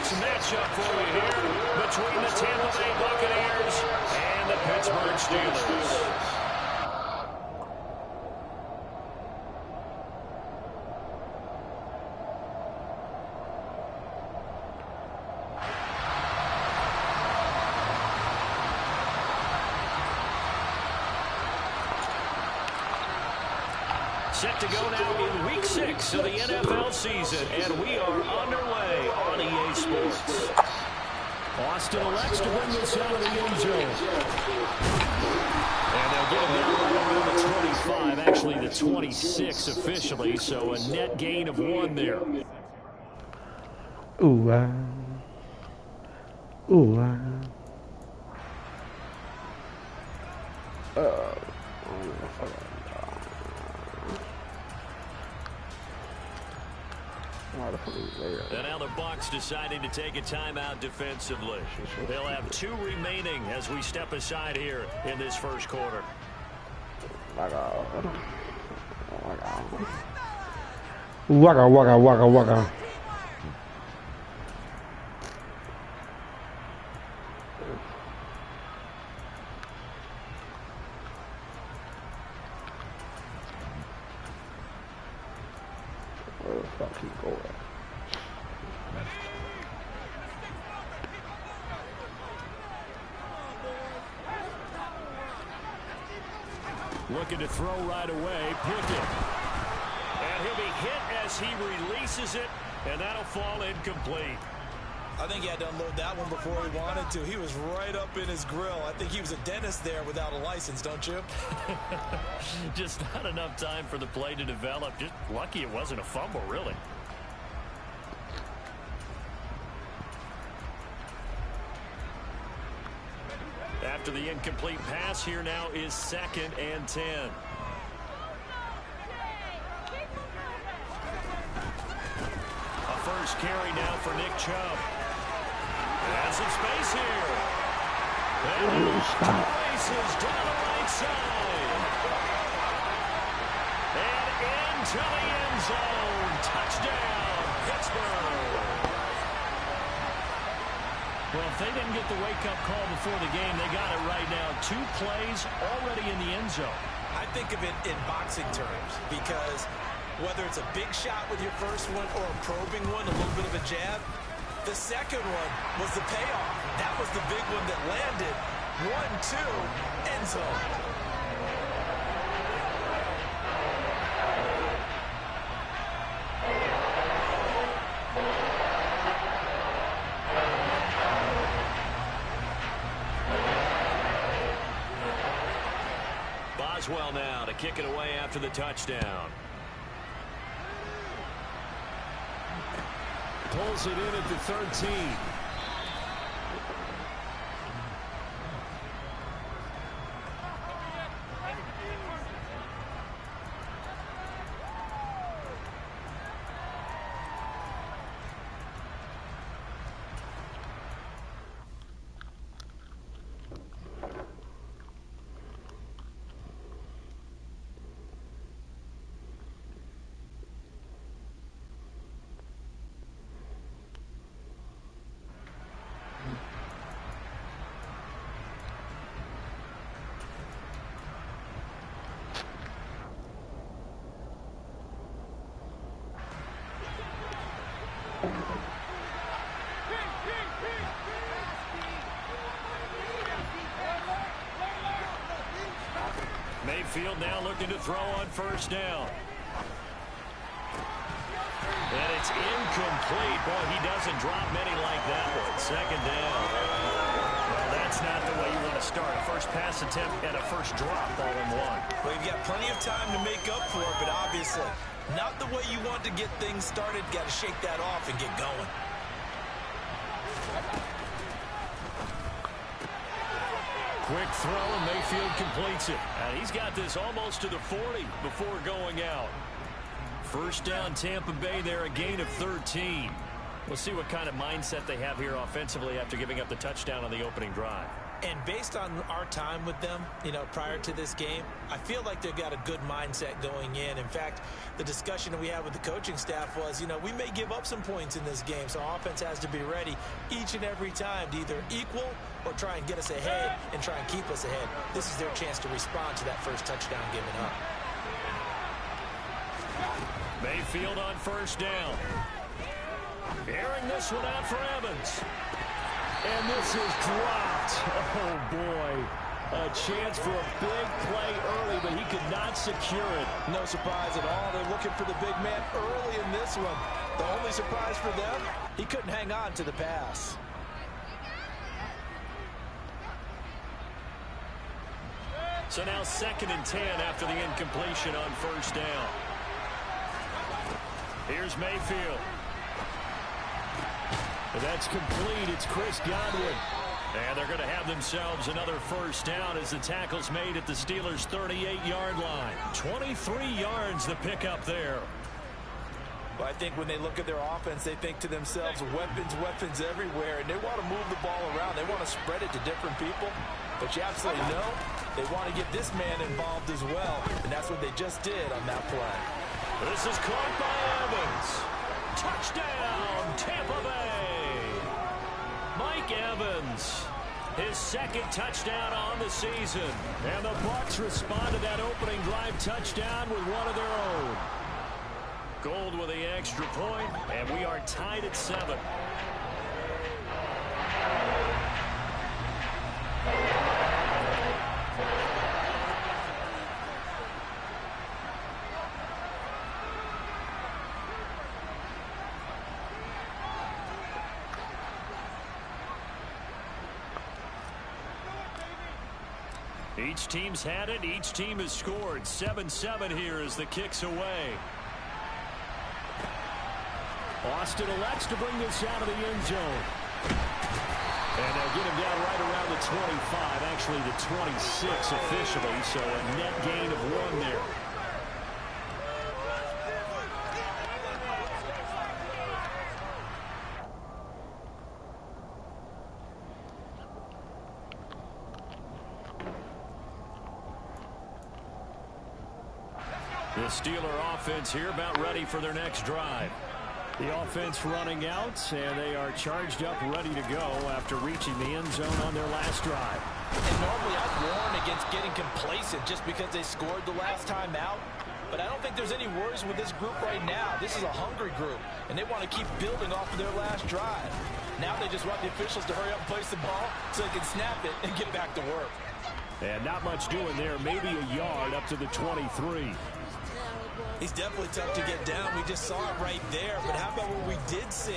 next matchup for you here between the Tampa Bay Buccaneers and the Pittsburgh Steelers. Set to go now in Week 6 of the NFL season, and we are underway on EA Sports. Austin elects to bring this out of the end zone. And they'll get it down right around the 25, actually the 26 officially, so a net gain of 1 there. Ooh, And now the Bucs deciding to take a timeout defensively. They'll have 2 remaining as we step aside here in this first quarter. Waka. Where the fuck he going? Looking to throw right away. Pickett. And he'll be hit as he releases it, and that'll fall incomplete. I think he had to unload that one before he wanted to. He was right up in his grill. I think he was a dentist there without a license, don't you? Just not enough time for the play to develop. Just lucky it wasn't a fumble, really. After the incomplete pass, here now is 2nd and 10. A first carry now for Nick Chubb. Has some space here. And races down the right side. And into the end zone. Touchdown, Pittsburgh. Well, if they didn't get the wake-up call before the game, they got it right now. 2 plays already in the end zone. I think of it in boxing terms because whether it's a big shot with your first one or a probing one, a little bit of a jab, the second one was the payoff. That was the big one that landed. 1-2, end zone. Boswell now to kick it away after the touchdown. Pulls it in at the 13. Mayfield now looking to throw on first down. And it's incomplete. Boy, he doesn't drop many like that one. 2nd down. Well, that's not the way you want to start. A first pass attempt and a first drop all in one. Well, you've got plenty of time to make up for it, but obviously not the way you want to get things started. Got to shake that off and get going. Quick throw, and Mayfield completes it. And he's got this almost to the 40 before going out. First down, Tampa Bay there, a gain of 13. We'll see what kind of mindset they have here offensively after giving up the touchdown on the opening drive. And based on our time with them, prior to this game, I feel like they've got a good mindset going in. In fact, the discussion that we had with the coaching staff was, we may give up some points in this game, so our offense has to be ready each and every time to either equal or try and get us ahead and try and keep us ahead. This is their chance to respond to that first touchdown given up. Mayfield on first down. Airing this one out for Evans. And this is dropped. Oh, boy. A chance for a big play early, but he could not secure it. No surprise at all. They're looking for the big man early in this one. The only surprise for them, he couldn't hang on to the pass. So now 2nd and 10 after the incompletion on first down. Here's Mayfield. That's complete. It's Chris Godwin. And they're going to have themselves another first down as the tackle's made at the Steelers' 38-yard line. 23 yards the pickup there. Well, I think when they look at their offense, they think to themselves, weapons everywhere, and they want to move the ball around. They want to spread it to different people. But you absolutely know they want to get this man involved as well, and that's what they just did on that play. This is caught by Evans. Touchdown, Tampa Bay. Mike Evans, his 2nd touchdown on the season. And the Bucs respond to that opening drive touchdown with one of their own. Gold with the extra point, and we are tied at 7. Each team's had it. Each team has scored. 7-7 here as the kick's away. Austin elects to bring this out of the end zone. And they'll get him down right around the 25, actually the 26 officially, so a net gain of 1 there. The Steeler offense here about ready for their next drive. The offense running out, and they are charged up, ready to go after reaching the end zone on their last drive. And normally I'd warn against getting complacent just because they scored the last time out. But I don't think there's any worries with this group right now. This is a hungry group, and they want to keep building off of their last drive. Now they just want the officials to hurry up and place the ball so they can snap it and get back to work. And not much doing there, maybe a yard up to the 23. He's definitely tough to get down. We just saw it right there. But how about what we did see?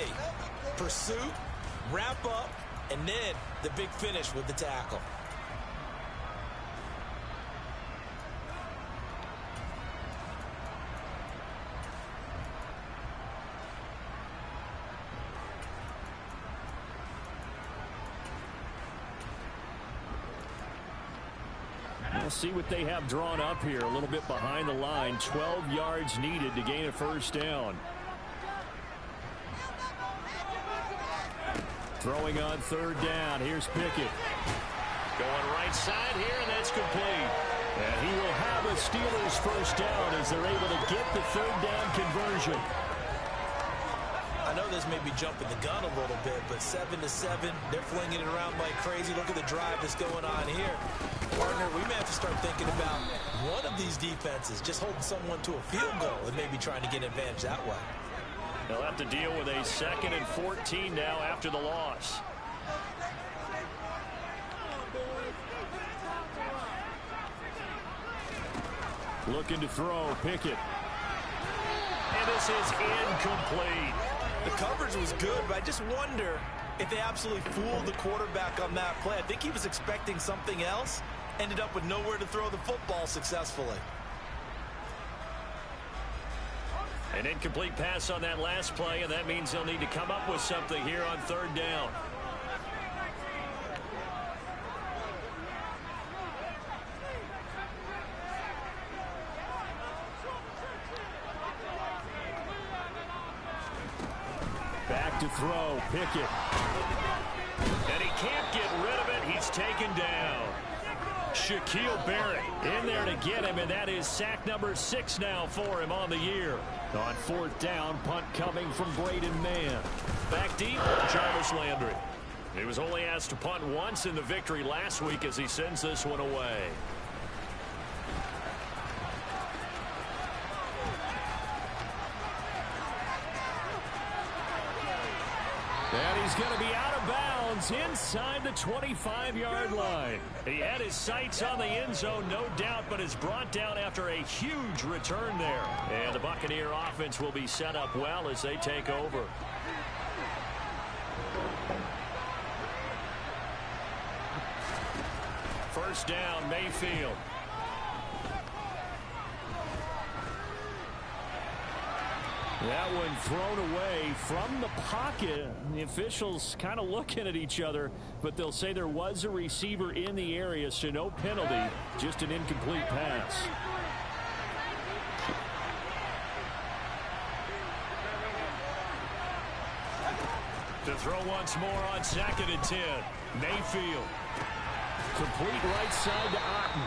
Pursuit, wrap up, and then the big finish with the tackle. We'll see what they have drawn up here. A little bit behind the line. 12 yards needed to gain a first down. Throwing on third down. Here's Pickett. Going right side here, and that's complete. And he will have a Steelers first down as they're able to get the third down conversion. I know this may be jumping the gun a little bit, but 7-7, they're flinging it around like crazy. Look at the drive that's going on here. Partner, we may have to start thinking about one of these defenses just holding someone to a field goal and maybe trying to get an advantage that way. They'll have to deal with a 2nd and 14 now after the loss. Looking to throw, Pickett. And this is incomplete. The coverage was good, but I just wonder if they absolutely fooled the quarterback on that play. I think he was expecting something else. Ended up with nowhere to throw the football successfully. An incomplete pass on that last play, and that means they'll need to come up with something here on third down. Back to throw. Pickett. And he can't get rid of it. He's taken down. Shaquille Barrett in there to get him, and that is sack number 6 now for him on the year. On 4th down, punt coming from Braden Mann. Back deep, Jarvis Landry. He was only asked to punt once in the victory last week as he sends this one away. And he's going to be out of bounds inside the 25-yard line. He had his sights on the end zone, no doubt, but is brought down after a huge return there. And the Buccaneer offense will be set up well as they take over. First down, Mayfield. That one thrown away from the pocket. The officials kind of looking at each other, but they'll say there was a receiver in the area, so no penalty, just an incomplete pass. To throw once more on 2nd and 10. Mayfield. Complete right side to Otten.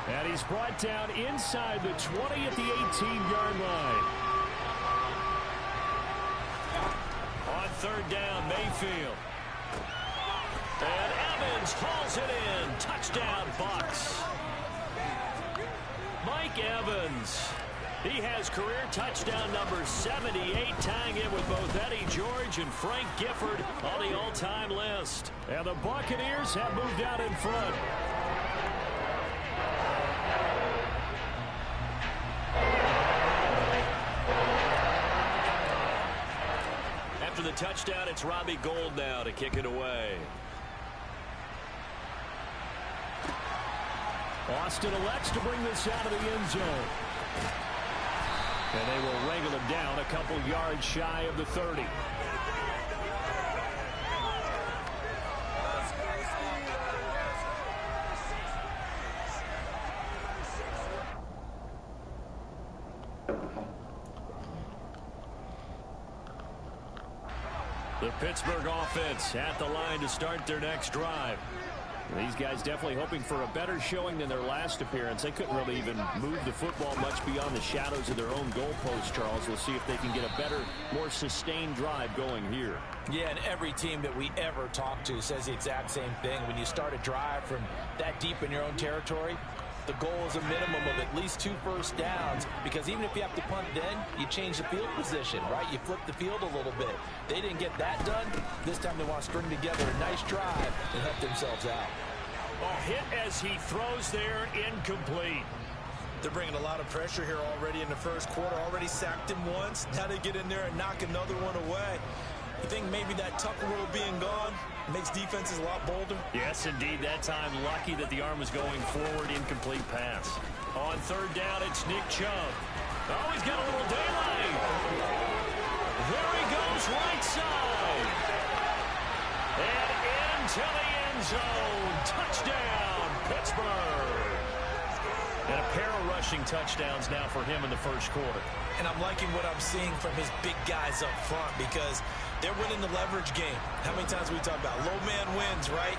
And he's brought down inside the 20 at the 18-yard line. On 3rd down, Mayfield. And Evans hauls it in. Touchdown, Bucs. Mike Evans. He has career touchdown number 78, tying it with both Eddie George and Frank Gifford on the all-time list. And the Buccaneers have moved out in front. After the touchdown, it's Robbie Gould now to kick it away. Austin elects to bring this out of the end zone. And they will wrangle him down a couple yards shy of the 30. The Pittsburgh offense at the line to start their next drive. These guys definitely hoping for a better showing than their last appearance. They couldn't really even move the football much beyond the shadows of their own goalpost, Charles. We'll see if they can get a better, more sustained drive going here. Yeah, and every team that we ever talk to says the exact same thing. When you start a drive from that deep in your own territory, the goal is a minimum of at least 2 first downs, because even if you have to punt then, you change the field position, right? You flip the field a little bit. They didn't get that done. This time they want to string together a nice drive and help themselves out. A hit as he throws there, incomplete. They're bringing a lot of pressure here already in the first quarter. Already sacked him once. Now they get in there and knock another one away. You think maybe that Tucker rule being gone makes defenses a lot bolder? Yes, indeed. That time, lucky that the arm was going forward. Incomplete pass. On 3rd down, it's Nick Chubb. Oh, he's got a little daylight. There he goes, right side. And into the end zone. Touchdown, Pittsburgh. And a pair of rushing touchdowns now for him in the first quarter. And I'm liking what I'm seeing from his big guys up front, because they're winning the leverage game. How many times we talk about low man wins, right?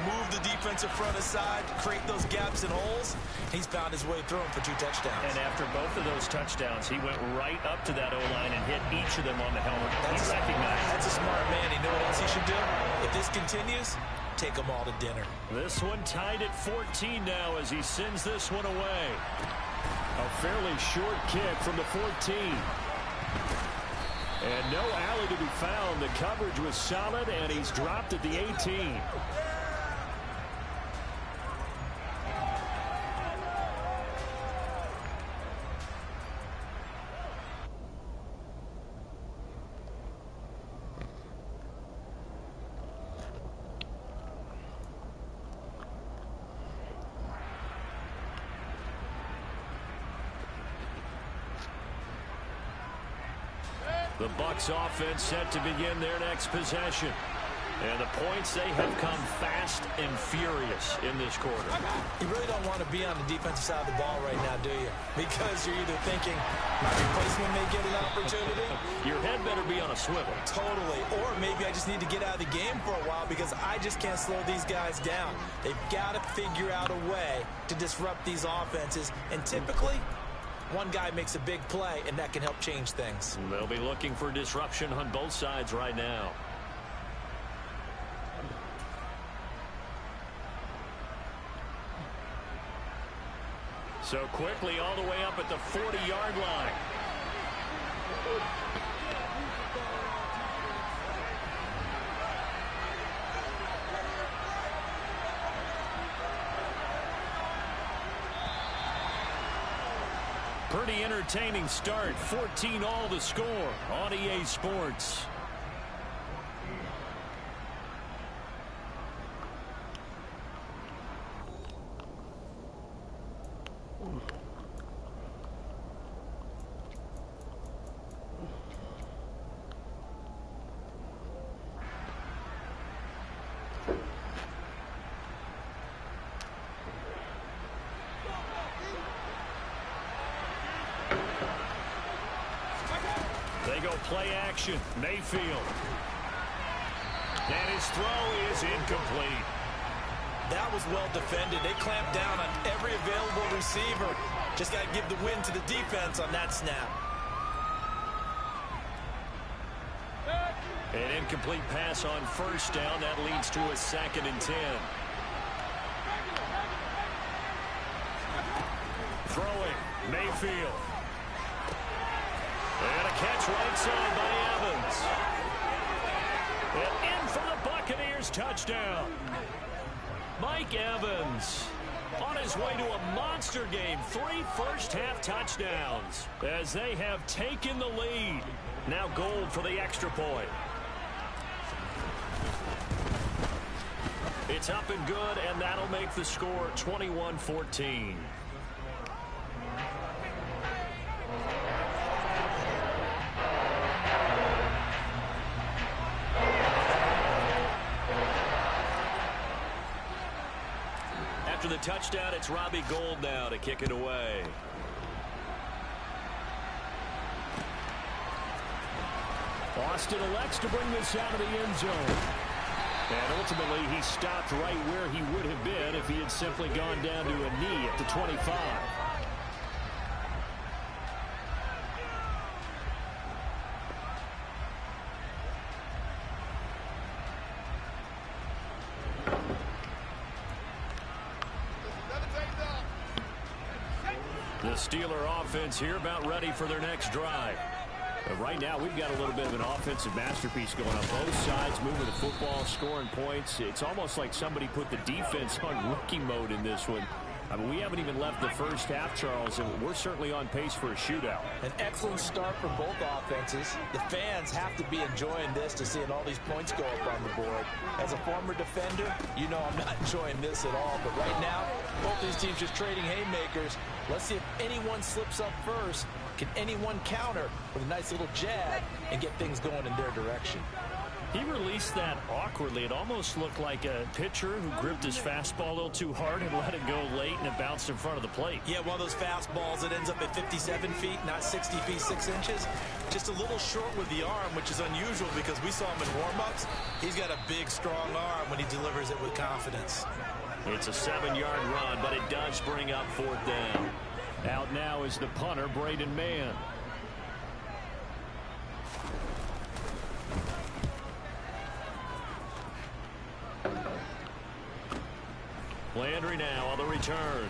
Move the defensive front aside, create those gaps and holes. He's found his way through them for 2 touchdowns. And after both of those touchdowns, he went right up to that O-line and hit each of them on the helmet. He recognized. That's a smart man. He knew what else he should do. If this continues, take them all to dinner. This one tied at 14 now as he sends this one away. A fairly short kick from the 14. And no alley to be found. The coverage was solid, and he's dropped at the 18. The Bucs offense set to begin their next possession. And the points, they have come fast and furious in this quarter. You really don't want to be on the defensive side of the ball right now, do you? Because you're either thinking my replacement may get an opportunity. Your head better be on a swivel. Totally. Or maybe I just need to get out of the game for a while because I just can't slow these guys down. They've got to figure out a way to disrupt these offenses. And typically, one guy makes a big play, and that can help change things. They'll be looking for disruption on both sides right now. So quickly all the way up at the 40-yard line. Pretty entertaining start. 14 all the score on EA Sports. They go play action. Mayfield. And his throw is incomplete. That was well defended. They clamped down on every available receiver. Just got to give the win to the defense on that snap. An incomplete pass on first down. That leads to a 2nd and 10. Throwing. Mayfield. And a catch right side by Evans. And in for the Buccaneers touchdown. Mike Evans on his way to a monster game. 3 first-half touchdowns as they have taken the lead. Now Gold for the extra point. It's up and good, and that'll make the score 21-14. After the touchdown, it's Robbie Gould now to kick it away. Austin elects to bring this out of the end zone. And ultimately, he stopped right where he would have been if he had simply gone down to a knee at the 25. The Steeler offense here about ready for their next drive. But right now, we've got a little bit of an offensive masterpiece going on. Both sides moving the football, scoring points. It's almost like somebody put the defense on rookie mode in this one. I mean, we haven't even left the first half, Charles, and we're certainly on pace for a shootout. An excellent start for both offenses. The fans have to be enjoying this to seeing all these points go up on the board. As a former defender, you know I'm not enjoying this at all. But right now, both these teams just trading haymakers. Let's see if anyone slips up first. Can anyone counter with a nice little jab and get things going in their direction? He released that awkwardly. It almost looked like a pitcher who gripped his fastball a little too hard and let it go late, and it bounced in front of the plate. Yeah, one of those fastballs that ends up at 57 feet, not 60 feet, 6 inches. Just a little short with the arm, which is unusual because we saw him in warm-ups. He's got a big, strong arm when he delivers it with confidence. It's a 7-yard run, but it does bring up 4th down. Out now is the punter, Braden Mann. Landry now on the return.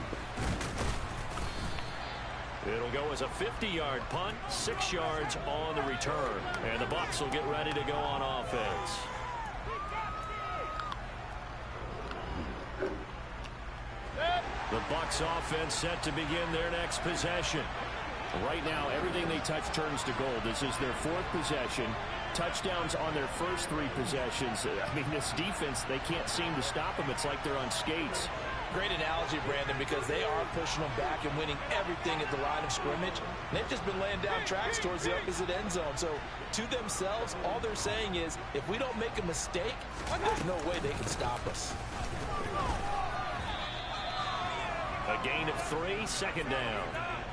It'll go as a 50-yard punt, 6 yards on the return. And the Bucs will get ready to go on offense. The Bucs offense set to begin their next possession. Right now, everything they touch turns to gold. This is their 4th possession. Touchdowns on their first 3 possessions. I mean, this defense, they can't seem to stop them. It's like they're on skates. Great analogy, Brandon, because they are pushing them back and winning everything at the line of scrimmage. And they've just been laying down tracks towards the opposite end zone. So to themselves, all they're saying is, if we don't make a mistake, there's no way they can stop us. A gain of 3, second down.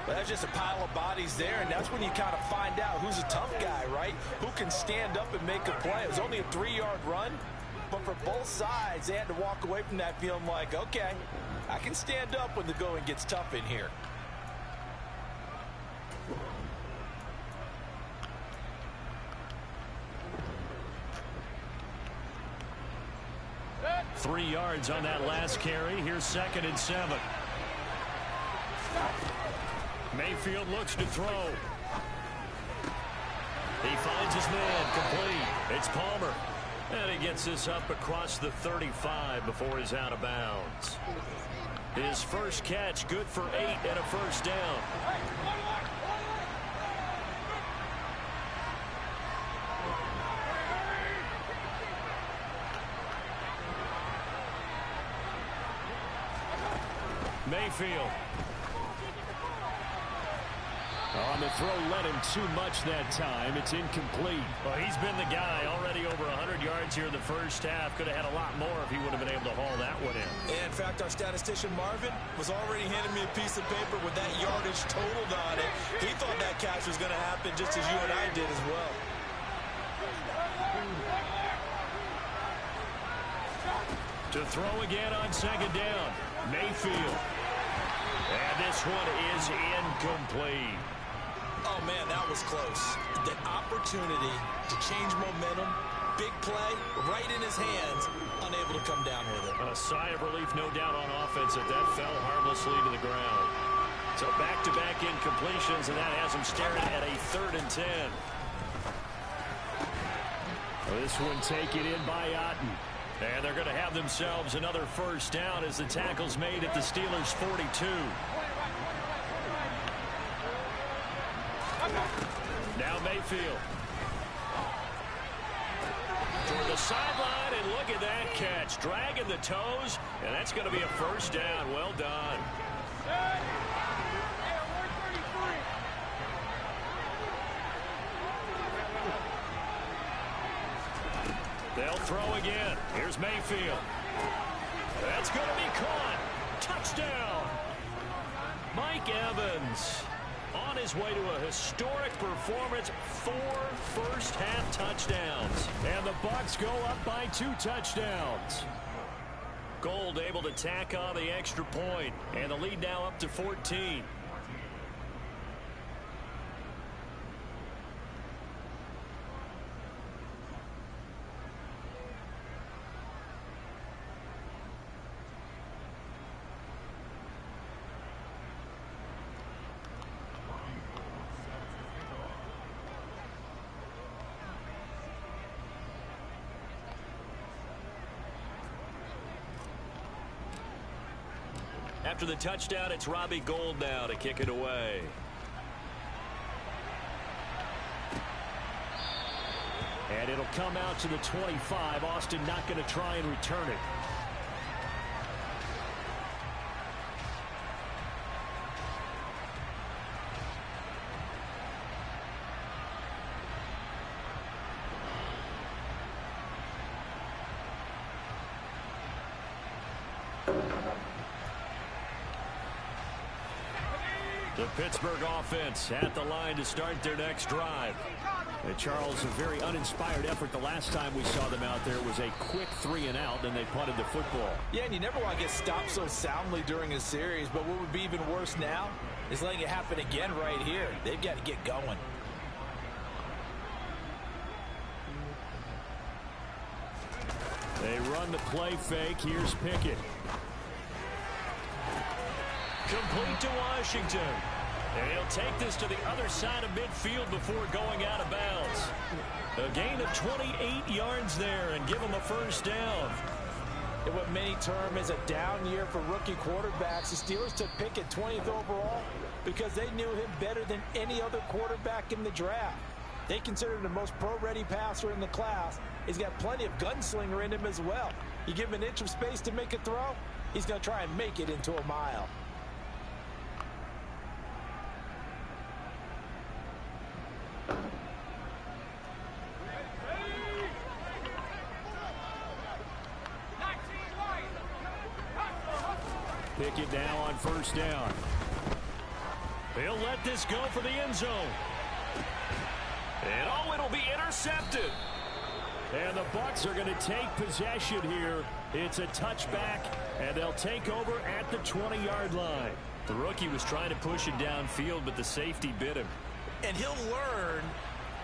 But that's just a pile of bodies there, and that's when you kind of find out who's a tough guy, right? Who can stand up and make a play. It was only a 3-yard run, but for both sides, they had to walk away from that feeling like, okay, I can stand up when the going gets tough in here. Three yards on that last carry. Here's 2nd and 7. Mayfield looks to throw. He finds his man, complete. It's Palmer. And he gets this up across the 35 before he's out of bounds. His first catch, good for 8 and a first down. Mayfield. On the throw, led him too much that time. It's incomplete. Well, he's been the guy already over 100 yards here in the first half. Could have had a lot more if he would have been able to haul that one in. In fact, our statistician Marvin was already handing me a piece of paper with that yardage totaled on it. He thought that catch was going to happen just as you and I did as well. To throw again on 2nd down. Mayfield. And this one is incomplete. Oh, man, that was close. The opportunity to change momentum, big play, right in his hands, unable to come down with it. A sigh of relief, no doubt, on offense that fell harmlessly to the ground. So back-to-back incompletions, and that has him staring at a 3rd and 10. This one taken in by Otten. And they're going to have themselves another first down as the tackle's made at the Steelers' 42. Now Mayfield. Toward the sideline, and look at that catch. Dragging the toes, and that's going to be a first down. Well done. They'll throw again. Here's Mayfield. That's going to be caught. Touchdown. Mike Evans on his way to a historic performance. 4 first-half touchdowns. And the Bucs go up by 2 touchdowns. Gold able to tack on the extra point. And the lead now up to 14. After the touchdown, it's Robbie Gould now to kick it away. And it'll come out to the 25. Austin not going to try and return it. The Pittsburgh offense at the line to start their next drive. And Charles, a very uninspired effort. The last time we saw them out there was a quick 3-and-out, and they punted the football. Yeah, and you never want to get stopped so soundly during a series, but what would be even worse now is letting it happen again right here. They've got to get going. They run the play fake. Here's Pickett. Complete to Washington. And he'll take this to the other side of midfield before going out of bounds. A gain of 28 yards there and give him a first down. In what many term is a down year for rookie quarterbacks, the Steelers took Pickett 20th overall because they knew him better than any other quarterback in the draft. They considered him the most pro-ready passer in the class. He's got plenty of gunslinger in him as well. You give him an inch of space to make a throw, He's going to try and make it into a mile. Pick it now on first down. He'll let this go for the end zone. And oh, it'll be intercepted. And the Bucs are going to take possession here. It's a touchback, and they'll take over at the 20-yard line. The rookie was trying to push it downfield, but the safety bit him. And he'll learn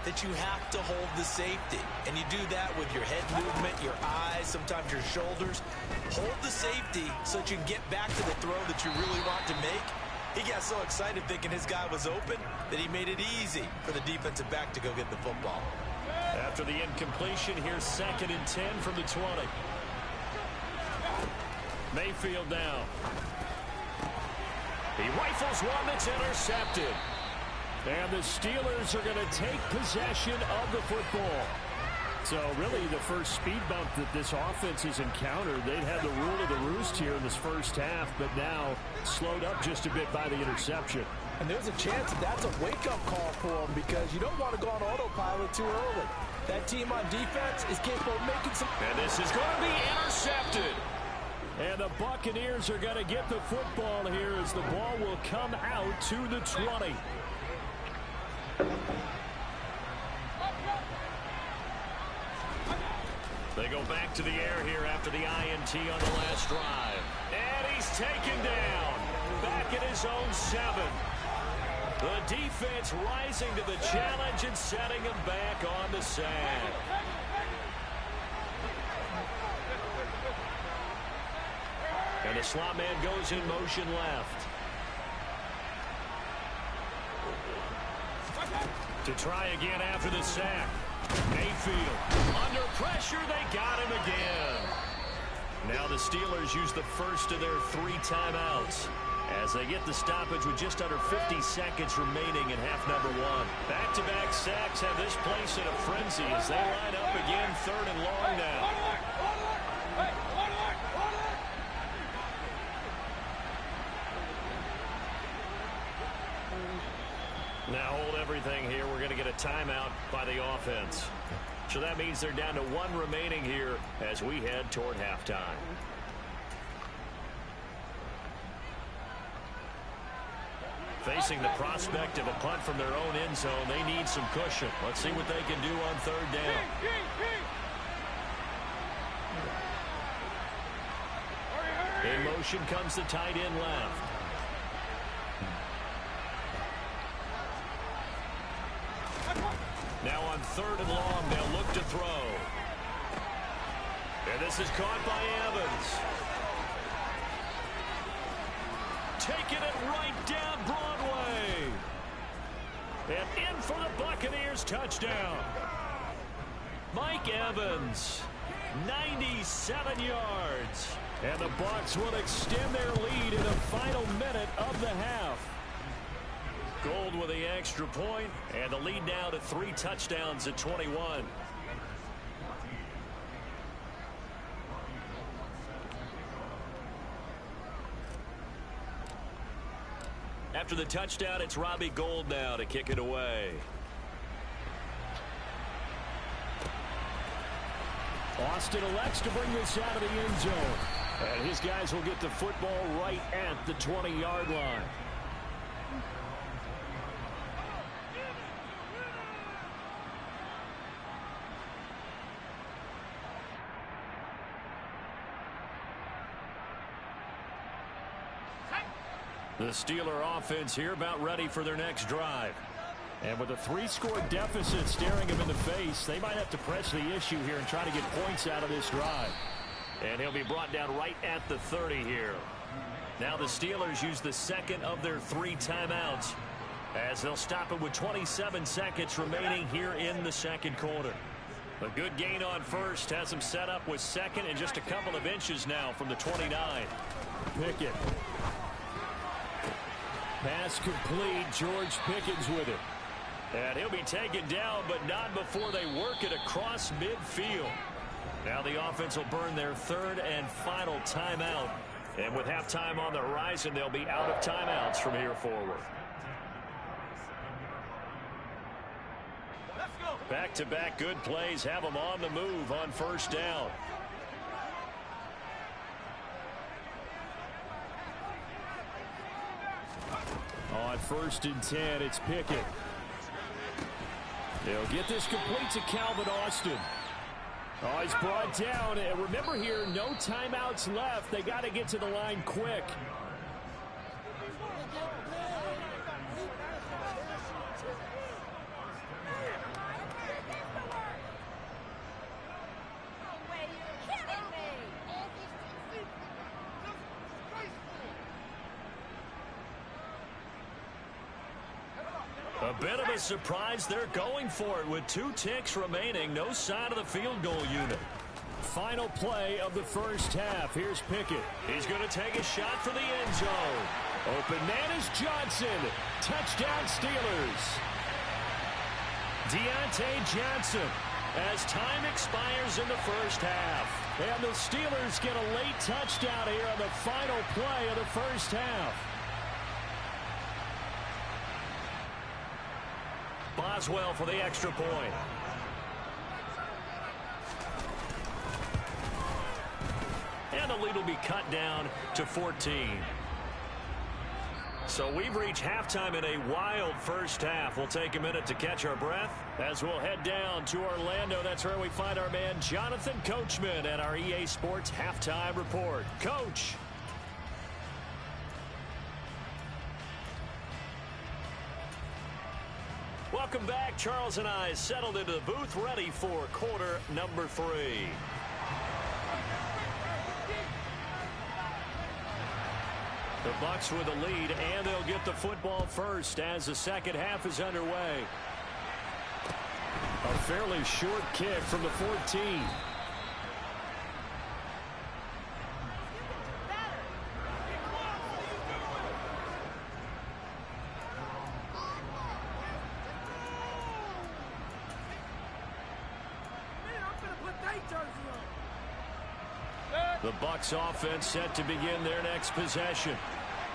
that you have to hold the safety. And you do that with your head movement, your eyes, sometimes your shoulders. Hold the safety so that you can get back to the throw that you really want to make. He got so excited thinking his guy was open that he made it easy for the defensive back to go get the football. After the incompletion, here's 2nd and 10 from the 20. Mayfield now. He rifles one that's intercepted. And the Steelers are going to take possession of the football. So really the first speed bump that this offense has encountered, they'd had the rule of the roost here in this first half, but now slowed up just a bit by the interception. And there's a chance that that's a wake-up call for them because you don't want to go on autopilot too early. That team on defense is capable of making some... And this is going to be intercepted. And the Buccaneers are going to get the football here as the ball will come out to the 20. They go back to the air here after the INT on the last drive. And he's taken down. Back at his own 7. The defense rising to the challenge and setting him back on the sack. And the slot man goes in motion left. To try again after the sack. Mayfield under pressure. They got him again. Now the Steelers use the first of their 3 timeouts as they get the stoppage with just under 50 seconds remaining in half number 1. Back-to-back sacks have this place in a frenzy as they line up again 3rd and long now. Now hold everything here. We're going to get a timeout by the offense. So that means they're down to 1 remaining here as we head toward halftime. Facing the prospect of a punt from their own end zone, they need some cushion. Let's see what they can do on 3rd down. In motion comes the tight end left. Now on 3rd and long, they'll look to throw. And this is caught by Evans. Taking it right down Broadway. And in for the Buccaneers touchdown. Mike Evans, 97 yards. And the Bucs will extend their lead in the final minute of the half. Gold with the extra point, and the lead now to 3 touchdowns at 21. After the touchdown, it's Robbie Gould now to kick it away. Austin elects to bring this out of the end zone. And his guys will get the football right at the 20-yard line. The Steeler offense here about ready for their next drive. And with a 3-score deficit staring them in the face, they might have to press the issue here and try to get points out of this drive. And he'll be brought down right at the 30 here. Now the Steelers use the 2nd of their 3 timeouts as they'll stop it with 27 seconds remaining here in the 2nd quarter. A good gain on first has them set up with 2nd and just a couple of inches now from the 29. Pickett. Pass complete. George Pickens with it. And he'll be taken down, but not before they work it across midfield. Now the offense will burn their 3rd and final timeout And with halftime on the horizon, they'll be out of timeouts from here forward. Back-to-back good plays have them on the move on first down. On 1st and 10, it's Pickett. They'll get this complete to Calvin Austin. Oh, he's brought down. And remember here, no timeouts left. They got to get to the line quick. A bit of a surprise. They're going for it with 2 ticks remaining. No sign of the field goal unit. Final play of the first half. Here's Pickett. He's going to take a shot for the end zone. Open man is Johnson. Touchdown Steelers. Deontay Johnson as time expires in the first half. And the Steelers get a late touchdown here on the final play of the first half. Boswell for the extra point. And the lead will be cut down to 14. So we've reached halftime in a wild first half. We'll take a minute to catch our breath as we'll head down to Orlando. That's where we find our man Jonathan Coachman at our EA Sports Halftime Report. Coach. Welcome back. Charles and I settled into the booth, ready for quarter number 3. The Bucs with the lead, and they'll get the football first as the second half is underway. A fairly short kick from the 14. The Bucs offense set to begin their next possession.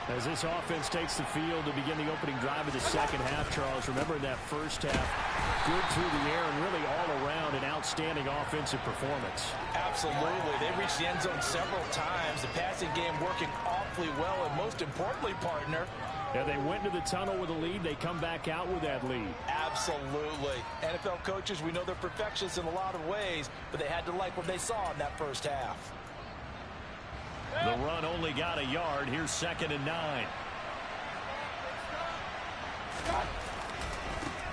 As this offense takes the field to begin the opening drive of the second half, Charles, remember in that first half, good through the air and really all around an outstanding offensive performance. Absolutely. They reached the end zone several times. The passing game working awfully well, and most importantly, partner, yeah, they went into the tunnel with a lead. They come back out with that lead. Absolutely. NFL coaches, we know they're perfectionists in a lot of ways, but they had to like what they saw in that first half. The run only got a yard. Here's 2nd and 9.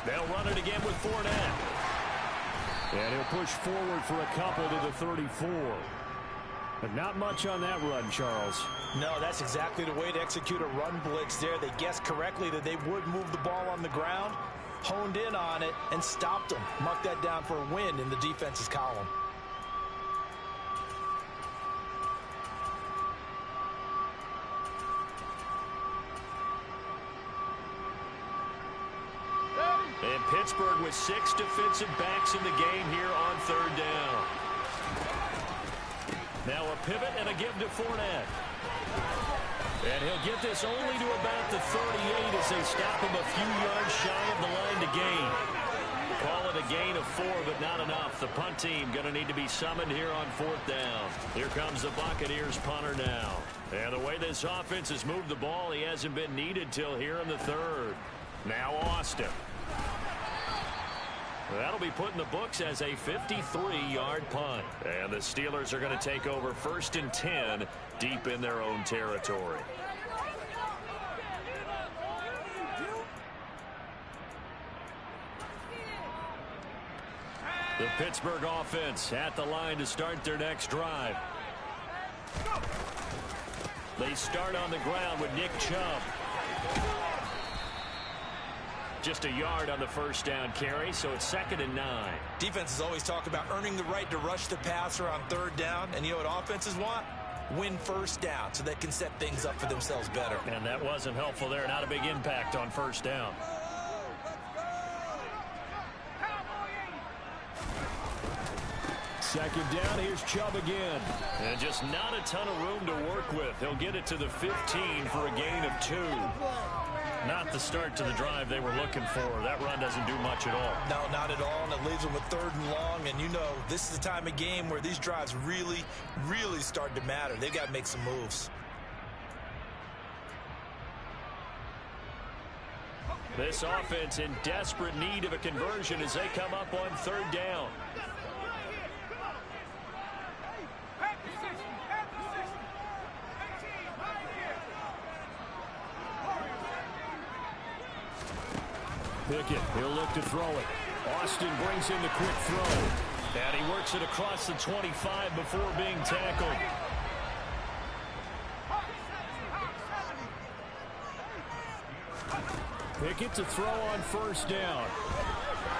They'll run it again with Fournette. And he'll push forward for a couple to the 34. But not much on that run, Charles. No, that's exactly the way to execute a run blitz there. They guessed correctly that they would move the ball on the ground, honed in on it, and stopped them. Mark that down for a win in the defense's column. And Pittsburgh with 6 defensive backs in the game here on 3rd down. Now a pivot and a give to Fournette. And he'll get this only to about the 38 as they stop him a few yards shy of the line to gain. Call it a gain of 4, but not enough. The punt team going to need to be summoned here on 4th down. Here comes the Buccaneers punter now. And the way this offense has moved the ball, he hasn't been needed till here in the 3rd. Now Austin. That'll be put in the books as a 53-yard punt. And the Steelers are going to take over 1st and 10 deep in their own territory. The Pittsburgh offense at the line to start their next drive. They start on the ground with Nick Chubb. Just a yard on the 1st down carry, so it's 2nd and 9. Defenses always talk about earning the right to rush the passer on 3rd down, and you know what offenses want? Win 1st down so they can set things up for themselves better. And that wasn't helpful there. Not a big impact on 1st down. second down. Here's Chubb again. And just not a ton of room to work with. He'll get it to the 15 for a gain of 2. Not the start to the drive they were looking for. That run doesn't do much at all. No, not at all, and it leaves them with 3rd and long. And you know, this is the time of game where these drives really, really start to matter. They've got to make some moves. This offense in desperate need of a conversion as they come up on 3rd down. Pickett, he'll look to throw it. Austin brings in the quick throw. And he works it across the 25 before being tackled. Pickett to throw on 1st down.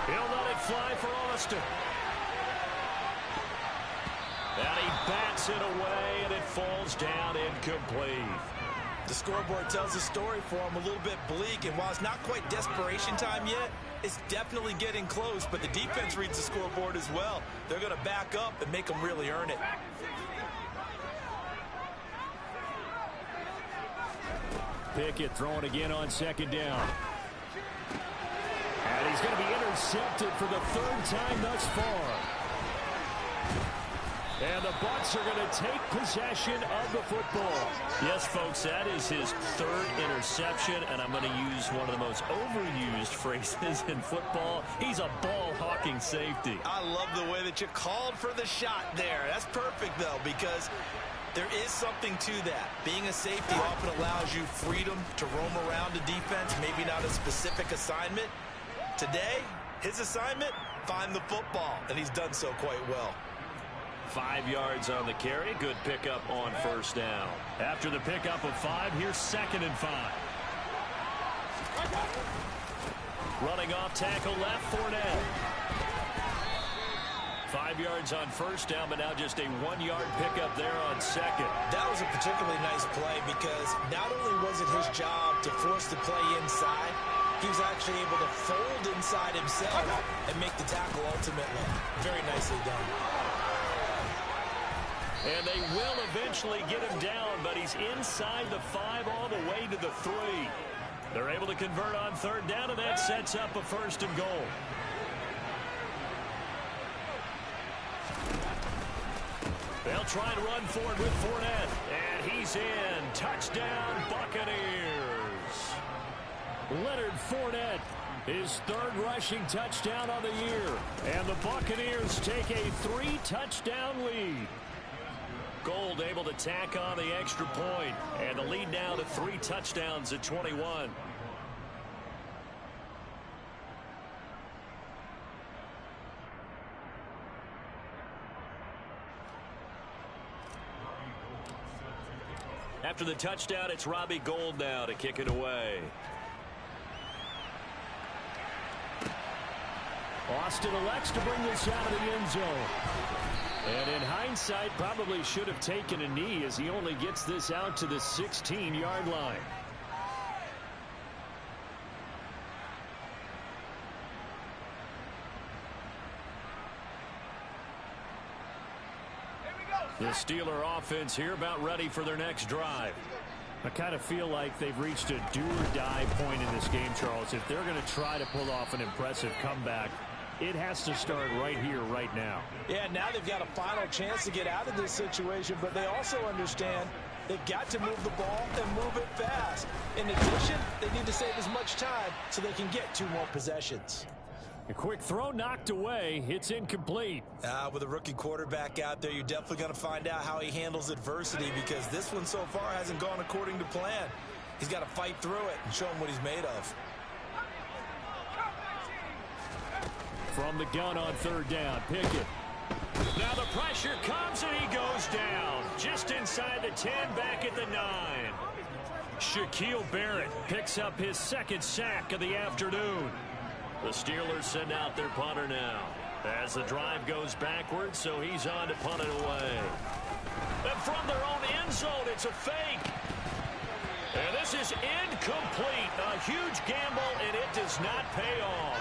He'll let it fly for Austin. And he bats it away, and it falls down incomplete. The scoreboard tells a story for him, a little bit bleak, and while it's not quite desperation time yet, it's definitely getting close, but the defense reads the scoreboard as well. They're going to back up and make them really earn it. Pickett throwing again on 2nd down. And he's going to be intercepted for the 3rd time thus far. And the Bucs are going to take possession of the football. Yes, folks, that is his 3rd interception, and I'm going to use one of the most overused phrases in football. He's a ball-hawking safety. I love the way that you called for the shot there. That's perfect, though, because there is something to that. Being a safety often allows you freedom to roam around the defense, maybe not a specific assignment. Today, his assignment, find the football, and he's done so quite well. 5 yards on the carry. Good pickup on 1st down. After the pickup of 5, here's 2nd and 5. Running off tackle left, Fournette. 5 yards on 1st down, but now just a 1-yard pickup there on 2nd. That was a particularly nice play because not only was it his job to force the play inside, he was actually able to fold inside himself and make the tackle ultimately. Very nicely done. And they will eventually get him down, but he's inside the 5 all the way to the 3. They're able to convert on 3rd down, and that sets up a 1st and goal. They'll try and run forward with Fournette. And he's in. Touchdown, Buccaneers. Leonard Fournette, his 3rd rushing touchdown of the year. And the Buccaneers take a 3-touchdown lead. Gold able to tack on the extra point. And the lead now to 3 touchdowns at 21. After the touchdown, it's Robbie Gould now to kick it away. Austin elects to bring this out of the end zone. And in hindsight, probably should have taken a knee as he only gets this out to the 16-yard line. The Steeler offense here about ready for their next drive. I kind of feel like they've reached a do-or-die point in this game, Charles. If they're going to try to pull off an impressive comeback, it has to start right here, right now. Yeah, now they've got a final chance to get out of this situation, but they also understand they've got to move the ball and move it fast. In addition, they need to save as much time so they can get 2 more possessions. A quick throw knocked away. It's incomplete. With a rookie quarterback out there, you're definitely going to find out how he handles adversity because this one so far hasn't gone according to plan. He's got to fight through it and show him what he's made of. From the gun on 3rd down, Pickett. Now the pressure comes and he goes down. Just inside the 10, back at the 9. Shaquille Barrett picks up his 2nd sack of the afternoon. The Steelers send out their punter now. As the drive goes backwards, so he's on to punt it away. And from their own end zone, it's a fake. And this is incomplete. A huge gamble, and it does not pay off.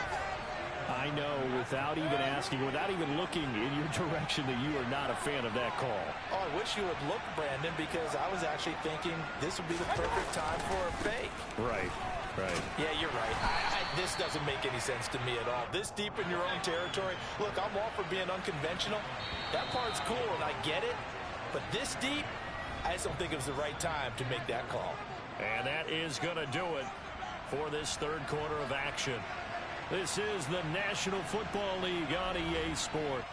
I know without even asking, without even looking in your direction, that you are not a fan of that call. Oh, I wish you would look, Brandon, because I was actually thinking this would be the perfect time for a fake. Right. Yeah, you're right. This doesn't make any sense to me at all. This deep in your own territory, look, I'm all for being unconventional. That part's cool, and I get it. But this deep, I just don't think it was the right time to make that call. And that is going to do it for this third quarter of action. This is the National Football League on EA Sport.